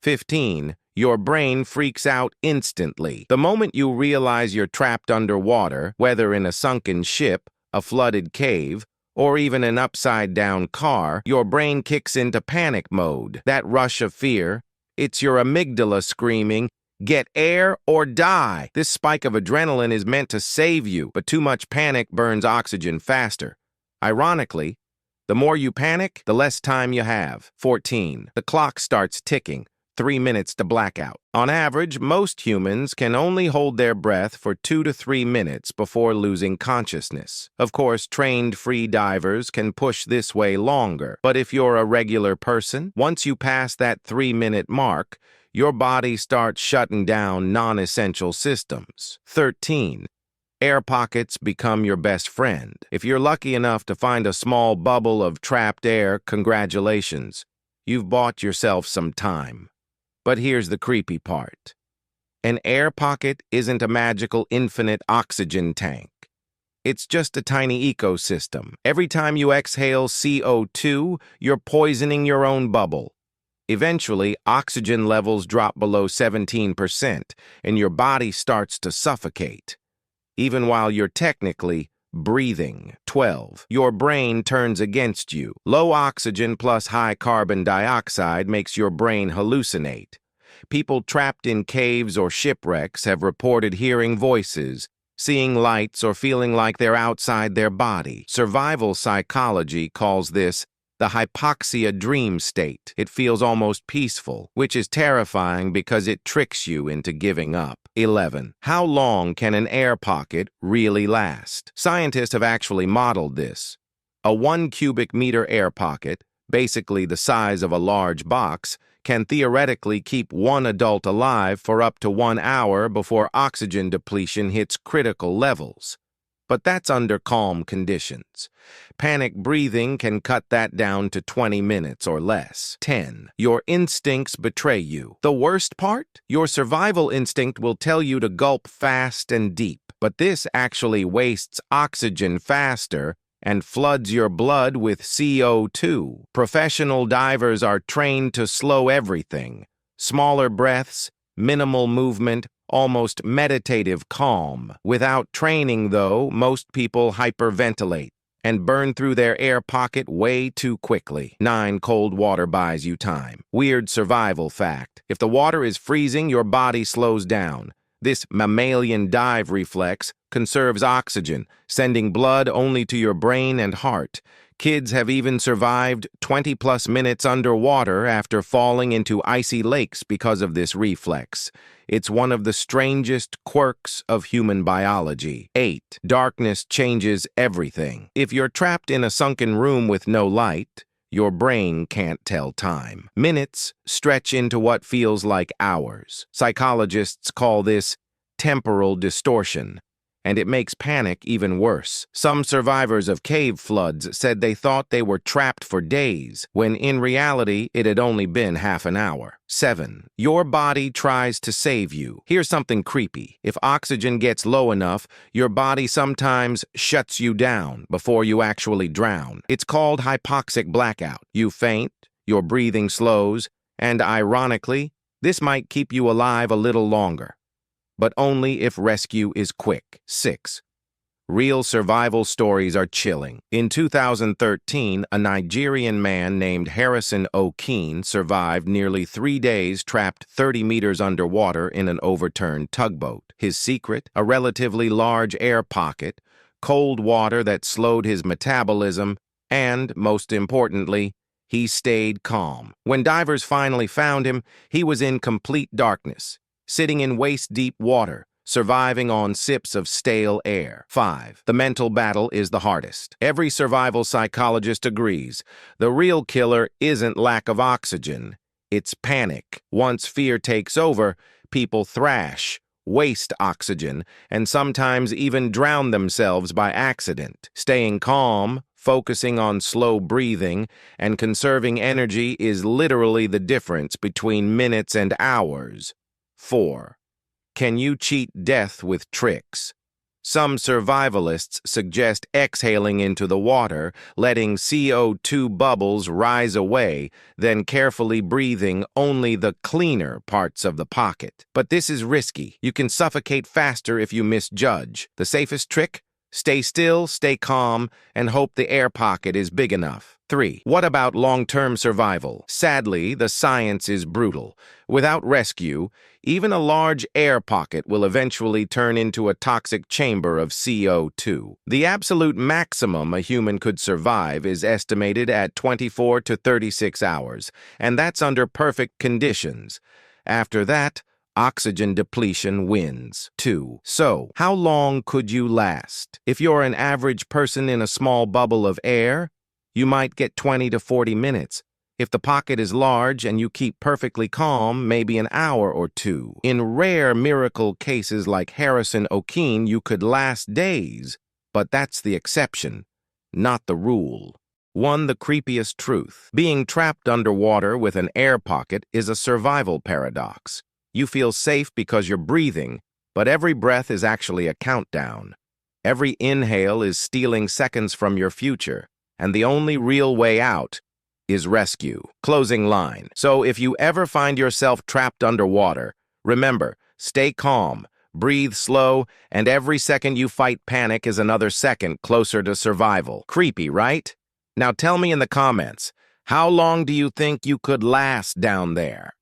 15. Your brain freaks out instantly. The moment you realize you're trapped underwater, whether in a sunken ship, a flooded cave, or even an upside-down car, your brain kicks into panic mode. That rush of fear, it's your amygdala screaming, "Get air or die!" This spike of adrenaline is meant to save you, but too much panic burns oxygen faster. Ironically, the more you panic, the less time you have. 14. The clock starts ticking. 3 minutes to blackout. On average, most humans can only hold their breath for 2 to 3 minutes before losing consciousness. Of course, trained free divers can push this way longer, but if you're a regular person, once you pass that 3-minute mark, your body starts shutting down non-essential systems. 13. Air pockets become your best friend. If you're lucky enough to find a small bubble of trapped air, congratulations. You've bought yourself some time. But here's the creepy part. An air pocket isn't a magical infinite oxygen tank. It's just a tiny ecosystem. Every time you exhale CO2, you're poisoning your own bubble. Eventually, oxygen levels drop below 17%, and your body starts to suffocate, even while you're technically breathing. 12. Your brain turns against you. Low oxygen plus high carbon dioxide makes your brain hallucinate. People trapped in caves or shipwrecks have reported hearing voices, seeing lights, or feeling like they're outside their body. Survival psychology calls this the hypoxia dream state. It feels almost peaceful, which is terrifying because it tricks you into giving up. 11. How long can an air pocket really last? Scientists have actually modeled this. A 1 cubic meter air pocket, basically the size of a large box, can theoretically keep one adult alive for up to 1 hour before oxygen depletion hits critical levels. But that's under calm conditions. Panic breathing can cut that down to 20 minutes or less. 10. Your instincts betray you. The worst part? Your survival instinct will tell you to gulp fast and deep, but this actually wastes oxygen faster and floods your blood with CO2. Professional divers are trained to slow everything. Smaller breaths, minimal movement, almost meditative calm. Without training, though, most people hyperventilate and burn through their air pocket way too quickly. 9. Cold water buys you time. Weird survival fact. If the water is freezing, your body slows down. This mammalian dive reflex conserves oxygen, sending blood only to your brain and heart. Kids have even survived 20-plus minutes underwater after falling into icy lakes because of this reflex. It's one of the strangest quirks of human biology. 8. Darkness changes everything. If you're trapped in a sunken room with no light, your brain can't tell time. Minutes stretch into what feels like hours. Psychologists call this temporal distortion, and it makes panic even worse. Some survivors of cave floods said they thought they were trapped for days, when in reality it had only been half an hour. 7. Your body tries to save you. Here's something creepy. If oxygen gets low enough, your body sometimes shuts you down before you actually drown. It's called hypoxic blackout. You faint, your breathing slows, and ironically, this might keep you alive a little longer, but only if rescue is quick. 6. Real survival stories are chilling. In 2013, a Nigerian man named Harrison O'Keene survived nearly 3 days trapped 30 meters underwater in an overturned tugboat. His secret? A relatively large air pocket, cold water that slowed his metabolism, and, most importantly, he stayed calm. When divers finally found him, he was in complete darkness, sitting in waist-deep water, surviving on sips of stale air. 5. The mental battle is the hardest. Every survival psychologist agrees. The real killer isn't lack of oxygen, it's panic. Once fear takes over, people thrash, waste oxygen, and sometimes even drown themselves by accident. Staying calm, focusing on slow breathing, and conserving energy is literally the difference between minutes and hours. 4. Can you cheat death with tricks? Some survivalists suggest exhaling into the water, letting CO2 bubbles rise away, then carefully breathing only the cleaner parts of the pocket. But this is risky. You can suffocate faster if you misjudge. The safest trick? Stay still, stay calm, and hope the air pocket is big enough. 3. What about long-term survival? Sadly, the science is brutal. Without rescue, even a large air pocket will eventually turn into a toxic chamber of CO2. The absolute maximum a human could survive is estimated at 24 to 36 hours, and that's under perfect conditions. After that, oxygen depletion wins. 2. So, how long could you last? If you're an average person in a small bubble of air, you might get 20 to 40 minutes. If the pocket is large and you keep perfectly calm, maybe an hour or two. In rare miracle cases like Harrison O'Keene, you could last days, but that's the exception, not the rule. 1. The creepiest truth. Being trapped underwater with an air pocket is a survival paradox. You feel safe because you're breathing, but every breath is actually a countdown. Every inhale is stealing seconds from your future, and the only real way out is rescue. Closing line. So if you ever find yourself trapped underwater, remember, stay calm, breathe slow, and every second you fight panic is another second closer to survival. Creepy, right? Now tell me in the comments, how long do you think you could last down there?